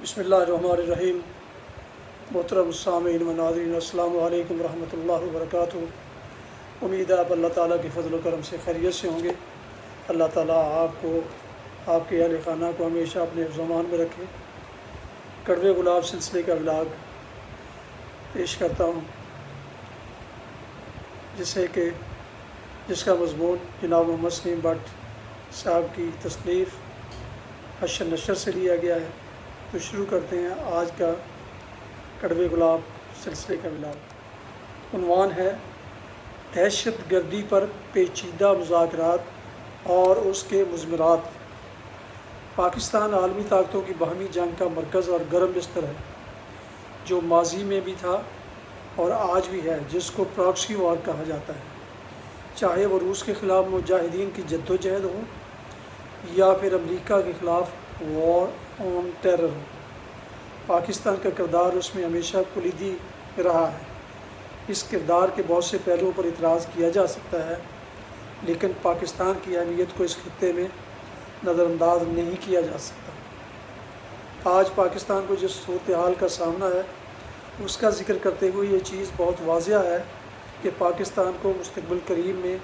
بسم اللہ الرحمن الرحیم۔ محترم سامعین و ناظرین، السلام علیکم ورحمۃ اللہ وبرکاتہ۔ امید ہے آپ اللہ تعالیٰ کے فضل و کرم سے خیریت سے ہوں گے۔ اللہ تعالیٰ آپ کو، آپ کے اہل خانہ کو ہمیشہ اپنے زمان میں رکھے۔ کڑوے گلاب سلسلے کا ولاگ پیش کرتا ہوں، جس کا مضمون جناب محمد سلیم بٹ صاحب کی تصنیف حشر نشر سے لیا گیا ہے۔ تو شروع کرتے ہیں آج کا کڑوے گلاب سلسلے کا ولاگ۔ عنوان ہے دہشت گردی پر پیچیدہ مذاکرات اور اس کے مضمرات۔ پاکستان عالمی طاقتوں کی باہمی جنگ کا مرکز اور گرم بستر ہے، جو ماضی میں بھی تھا اور آج بھی ہے، جس کو پراکسی وار کہا جاتا ہے۔ چاہے وہ روس کے خلاف مجاہدین کی جد و جہد ہو یا پھر امریکہ کے خلاف وار آن ٹیرر ہو، پاکستان کا کردار اس میں ہمیشہ کلیدی رہا ہے۔ اس کردار کے بہت سے پہلوؤں پر اعتراض کیا جا سکتا ہے، لیکن پاکستان کی اہمیت کو اس خطے میں نظر انداز نہیں کیا جا سکتا۔ آج پاکستان کو جس صورتحال کا سامنا ہے، اس کا ذکر کرتے ہوئے یہ چیز بہت واضح ہے کہ پاکستان کو مستقبل قریب میں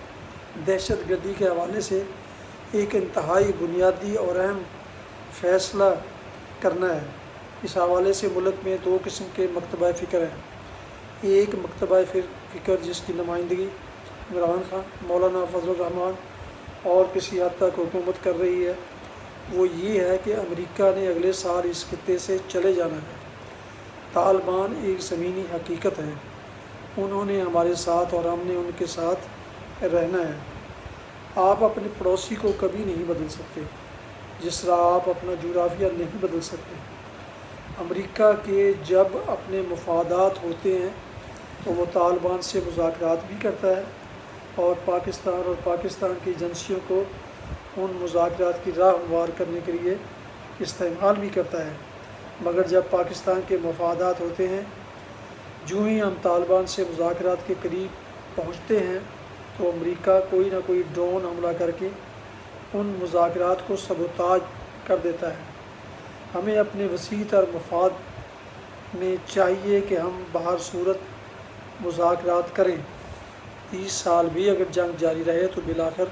دہشت گردی کے حوالے سے ایک انتہائی بنیادی اور اہم فیصلہ کرنا ہے۔ اس حوالے سے ملک میں دو قسم کے مکتبہ فکر ہیں۔ ایک مکتبہ فکر جس کی نمائندگی عمران خان، مولانا فضل الرحمان اور کسی حد تک حکومت کر رہی ہے، وہ یہ ہے کہ امریکہ نے اگلے سال اس خطے سے چلے جانا ہے۔ طالبان ایک زمینی حقیقت ہے، انہوں نے ہمارے ساتھ اور ہم نے ان کے ساتھ رہنا ہے۔ آپ اپنے پڑوسی کو کبھی نہیں بدل سکتے، جس طرح آپ اپنا جغرافیہ نہیں بدل سکتے۔ امریکہ کے جب اپنے مفادات ہوتے ہیں تو وہ طالبان سے مذاکرات بھی کرتا ہے اور پاکستان کی ایجنسیوں کو ان مذاکرات کی راہ ہموار کرنے کے لیے استعمال بھی کرتا ہے۔ مگر جب پاکستان کے مفادات ہوتے ہیں، جو ہی ہم طالبان سے مذاکرات کے قریب پہنچتے ہیں تو امریکہ کوئی نہ کوئی ڈرون حملہ کر کے ان مذاکرات کو سبوتاژ کر دیتا ہے۔ ہمیں اپنے وسیع تر مفاد میں چاہیے کہ ہم بہر صورت مذاکرات کریں۔ 30 سال بھی اگر جنگ جاری رہے تو بالآخر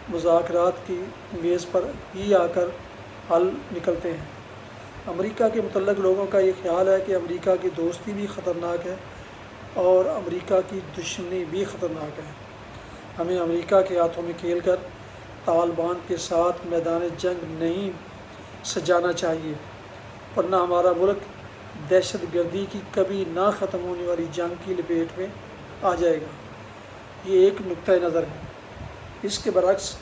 مذاکرات کی میز پر ہی آ کر حل نکلتے ہیں۔ امریکہ کے متعلق لوگوں کا یہ خیال ہے کہ امریکہ کی دوستی بھی خطرناک ہے اور امریکہ کی دشمنی بھی خطرناک ہے۔ ہمیں امریکہ کے ہاتھوں میں کھیل کر طالبان کے ساتھ میدان جنگ نہیں سجانا چاہیے، ورنہ ہمارا ملک دہشت گردی کی کبھی نہ ختم ہونے والی جنگ کی لپیٹ میں آ جائے گا۔ یہ ایک نقطۂ نظر ہے۔ اس کے برعکس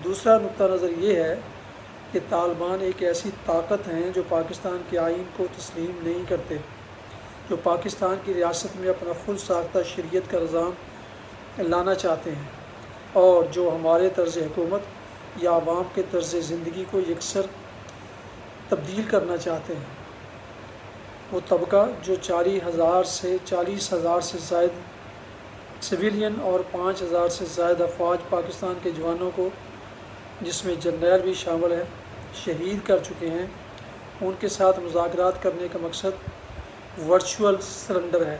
دوسرا نقطہ نظر یہ ہے کہ طالبان ایک ایسی طاقت ہیں جو پاکستان کے آئین کو تسلیم نہیں کرتے، جو پاکستان کی ریاست میں اپنا خود ساختہ شریعت کا نظام لانا چاہتے ہیں اور جو ہمارے طرز حکومت یا عوام کے طرز زندگی کو یکسر تبدیل کرنا چاہتے ہیں۔ وہ طبقہ جو 40,000 سے زائد سویلین اور 5,000 سے زائد افواج پاکستان کے جوانوں کو، جس میں جرنیل بھی شامل ہیں، شہید کر چکے ہیں، ان کے ساتھ مذاکرات کرنے کا مقصد ورچوئل سرنڈر ہے۔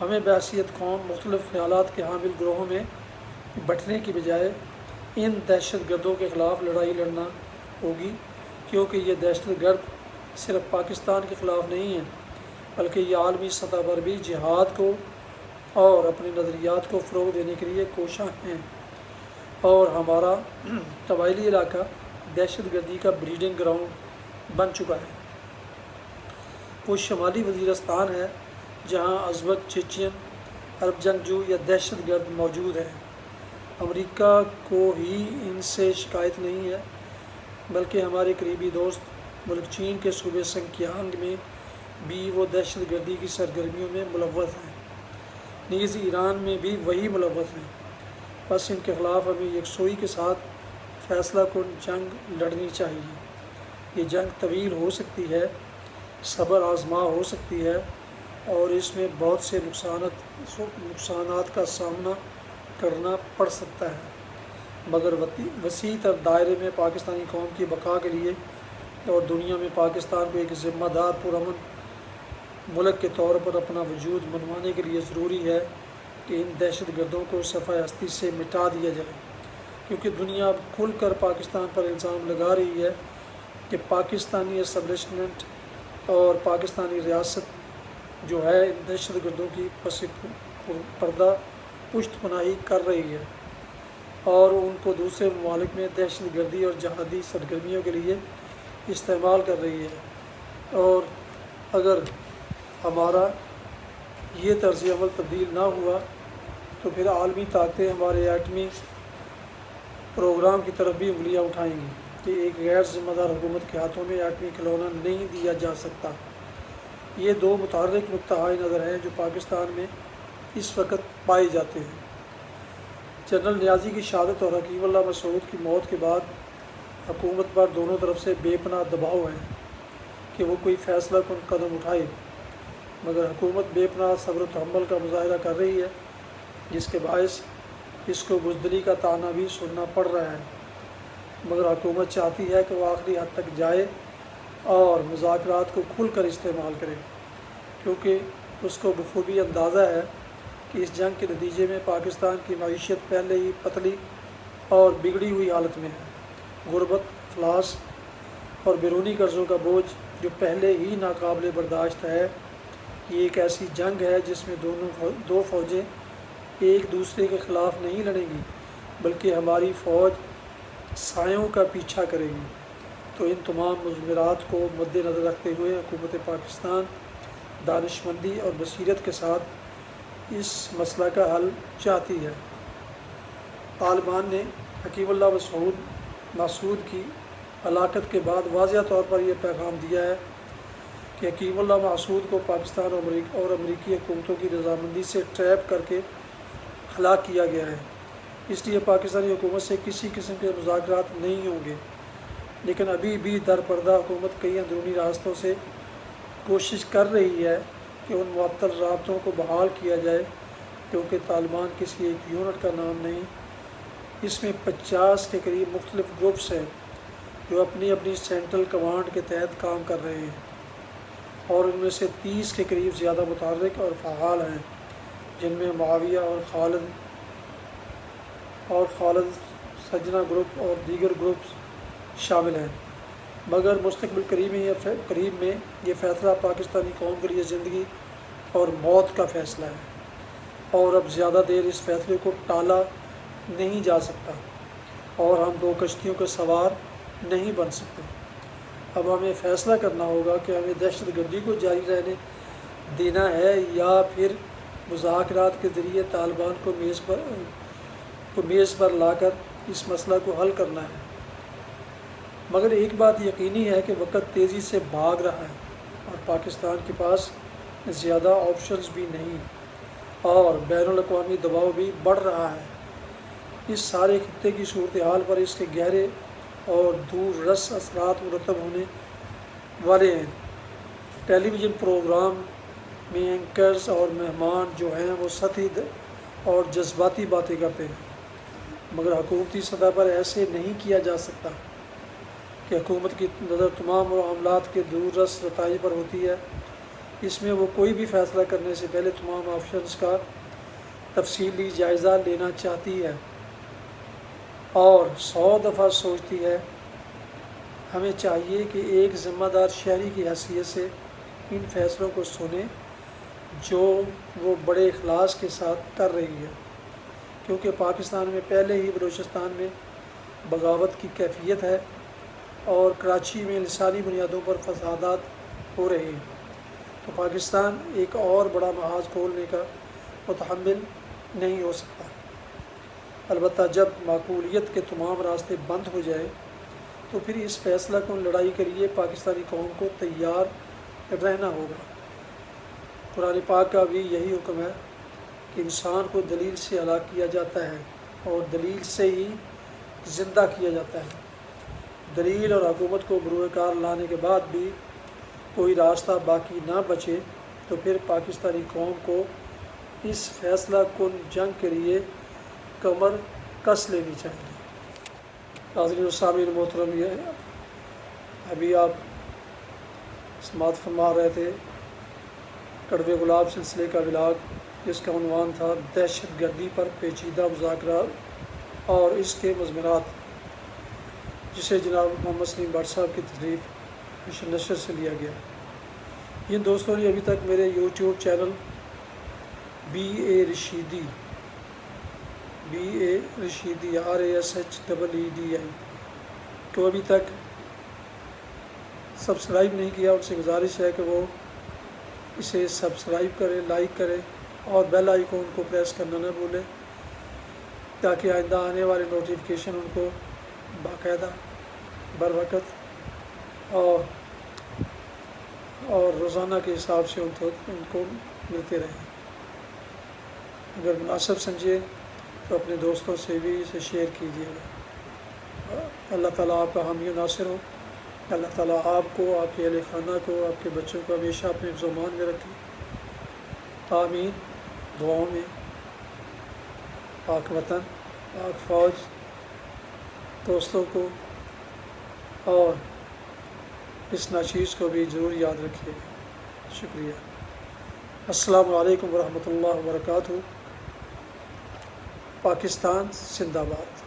ہمیں بحیثیت قوم مختلف خیالات کے حامل گروہوں میں بٹنے کی بجائے ان دہشت گردوں کے خلاف لڑائی لڑنا ہوگی، کیونکہ یہ دہشت گرد صرف پاکستان کے خلاف نہیں ہیں، بلکہ یہ عالمی سطح پر بھی جہاد کو اور اپنے نظریات کو فروغ دینے کے لیے کوشاں ہیں، اور ہمارا قبائلی علاقہ دہشت گردی کا بریڈنگ گراؤنڈ بن چکا ہے۔ وہ شمالی وزیرستان ہے جہاں ازبک، چیچین، عرب جنگجو یا دہشت گرد موجود ہیں۔ امریکہ کو ہی ان سے شکایت نہیں ہے، بلکہ ہمارے قریبی دوست ملک چین کے صوبے سنکیانگ میں بھی وہ دہشت گردی کی سرگرمیوں میں ملوث ہیں۔ نیز ایران میں بھی وہی ملوث ہیں۔ بس ان کے خلاف ہمیں یکسوئی کے ساتھ فیصلہ کن جنگ لڑنی چاہیے۔ یہ جنگ طویل ہو سکتی ہے، صبر آزما ہو سکتی ہے اور اس میں بہت سے نقصانات کا سامنا کرنا پڑ سکتا ہے، مگر وسیع تر دائرے میں پاکستانی قوم کی بقا کے لیے اور دنیا میں پاکستان کو ایک ذمہ دار پرامن ملک کے طور پر اپنا وجود منوانے کے لیے ضروری ہے کہ ان دہشت گردوں کو صفحہ ہستی سے مٹا دیا جائے، کیونکہ دنیا اب کھل کر پاکستان پر الزام لگا رہی ہے کہ پاکستانی اسٹیبلشمنٹ اور پاکستانی ریاست جو ہے ان دہشت گردوں کی پس پردہ پشت پناہی کر رہی ہے اور ان کو دوسرے ممالک میں دہشت گردی اور جہادی سرگرمیوں کے لیے استعمال کر رہی ہے۔ اور اگر ہمارا یہ طرز عمل تبدیل نہ ہوا تو پھر عالمی طاقتیں ہمارے ایٹمی پروگرام کی طرف بھی انگلیاں اٹھائیں گی کہ ایک غیر ذمہ دار حکومت کے ہاتھوں میں ایٹمی کھلونا نہیں دیا جا سکتا۔ یہ دو متحرک نقطہ نظر ہیں جو پاکستان میں اس وقت پائے جاتے ہیں۔ جنرل نیازی کی شہادت اور حکیم اللہ مسعود کی موت کے بعد حکومت پر دونوں طرف سے بے پناہ دباؤ ہے کہ وہ کوئی فیصلہ کن قدم اٹھائے، مگر حکومت بے پناہ صبر و تحمل کا مظاہرہ کر رہی ہے، جس کے باعث اس کو بزدلی کا طعنہ بھی سننا پڑ رہا ہے، مگر حکومت چاہتی ہے کہ وہ آخری حد تک جائے اور مذاکرات کو کھل کر استعمال کرے، کیونکہ اس کو بخوبی اندازہ ہے کہ اس جنگ کے نتیجے میں پاکستان کی معیشت پہلے ہی پتلی اور بگڑی ہوئی حالت میں ہے۔ غربت، افلاس اور بیرونی قرضوں کا بوجھ جو پہلے ہی ناقابل برداشت ہے، یہ ایک ایسی جنگ ہے جس میں دو فوجیں ایک دوسرے کے خلاف نہیں لڑیں گی، بلکہ ہماری فوج سایوں کا پیچھا کرے گی۔ تو ان تمام مضمرات کو مد نظر رکھتے ہوئے حکومت پاکستان دانشمندی اور بصیرت کے ساتھ اس مسئلہ کا حل چاہتی ہے۔ طالبان نے حکیم اللہ مسعود کی ہلاکت کے بعد واضح طور پر یہ پیغام دیا ہے کہ حکیم اللہ مسعود کو پاکستان اور امریکی حکومتوں کی رضامندی سے ٹریپ کر کے ہلاک کیا گیا ہے، اس لیے پاکستانی حکومت سے کسی قسم کے مذاکرات نہیں ہوں گے۔ لیکن ابھی بھی در پردہ حکومت کئی اندرونی راستوں سے کوشش کر رہی ہے کہ ان معطل رابطوں کو بحال کیا جائے، کیونکہ طالبان کسی ایک یونٹ کا نام نہیں، اس میں 50 کے قریب مختلف گروپس ہیں جو اپنی اپنی سینٹرل کمانڈ کے تحت کام کر رہے ہیں، اور ان میں سے 30 کے قریب زیادہ متحرک اور فعال ہیں، جن میں معاویہ اور خالد سجنا گروپ اور دیگر گروپس شامل ہیں۔ مگر مستقبل قریب میں یہ فیصلہ پاکستانی قوم کے لیے زندگی اور موت کا فیصلہ ہے، اور اب زیادہ دیر اس فیصلے کو ٹالا نہیں جا سکتا، اور ہم دو کشتیوں کے سوار نہیں بن سکتے۔ اب ہمیں فیصلہ کرنا ہوگا کہ ہمیں دہشت گردی کو جاری رہنے دینا ہے یا پھر مذاکرات کے ذریعے طالبان کو میز پر لا کر اس مسئلہ کو حل کرنا ہے۔ مگر ایک بات یقینی ہے کہ وقت تیزی سے بھاگ رہا ہے اور پاکستان کے پاس زیادہ آپشنز بھی نہیں، اور بین الاقوامی دباؤ بھی بڑھ رہا ہے۔ اس سارے خطے کی صورتحال پر اس کے گہرے اور دور رس اثرات مرتب ہونے والے ہیں۔ ٹیلی ویژن پروگرام میں اینکرز اور مہمان جو ہیں وہ سطحی اور جذباتی باتیں کرتے ہیں، مگر حکومتی سطح پر ایسے نہیں کیا جا سکتا کہ حکومت کی نظر تمام معاملات کے دور رس نتائج پر ہوتی ہے۔ اس میں وہ کوئی بھی فیصلہ کرنے سے پہلے تمام آپشنز کا تفصیلی جائزہ لینا چاہتی ہے اور 100 دفعہ سوچتی ہے۔ ہمیں چاہیے کہ ایک ذمہ دار شہری کی حیثیت سے ان فیصلوں کو سنیں جو وہ بڑے اخلاص کے ساتھ کر رہی ہے، کیونکہ پاکستان میں پہلے ہی بلوچستان میں بغاوت کی کیفیت ہے اور کراچی میں لسانی بنیادوں پر فسادات ہو رہے ہیں، تو پاکستان ایک اور بڑا محاذ کھولنے کا متحمل نہیں ہو سکتا۔ البتہ جب معقولیت کے تمام راستے بند ہو جائیں تو پھر اس فیصلہ کن لڑائی کے لیے پاکستانی قوم کو تیار رہنا ہوگا۔ قرآن پاک کا بھی یہی حکم ہے کہ انسان کو دلیل سے ہلاک کیا جاتا ہے اور دلیل سے ہی زندہ کیا جاتا ہے۔ دلیل اور حکومت کو بروئے کار لانے کے بعد بھی کوئی راستہ باقی نہ بچے تو پھر پاکستانی قوم کو اس فیصلہ کن جنگ کے لیے کمر کس لینی چاہیے۔ ناظرین و سامعین محترم، یہ ابھی آپ سماعت فرما رہے تھے کڑوے گلاب سلسلے کا ولاگ، جس کا عنوان تھا دہشت گردی پر پیچیدہ مذاکرات اور اس کے مضمرات، جسے جناب محمد سلیم بٹ صاحب کی تصنیف نشر سے لیا گیا۔ جن دوستوں نے ابھی تک میرے YouTube channel BA Rashidi RASHEEDI کو ابھی تک سبسکرائب نہیں کیا، ان سے گزارش ہے کہ وہ اسے سبسکرائب کریں، لائک کریں اور بیل آئیکن کو پریس کرنا نہ بھولیں، تاکہ آئندہ آنے والے نوٹیفیکیشن ان کو باقاعدہ بروقت اور روزانہ کے حساب سے ان کو ملتے رہیں۔ اگر مناسب سمجھے تو اپنے دوستوں سے بھی اسے شیئر کیجیے گا۔ اللہ تعالیٰ آپ کا حامی و ناصر ہو۔ اللہ تعالیٰ آپ کو، آپ کے اہل خانہ کو، آپ کے بچوں کو ہمیشہ اپنے حفظ و امان میں رکھے۔ آمین۔ دعاؤں میں پاک وطن، پاک فوج، دوستوں کو اور اس ناچیز کو بھی ضرور یاد رکھیے گا۔ شکریہ۔ السلام علیکم ورحمۃ اللہ وبرکاتہ۔ پاکستان زندہ باد۔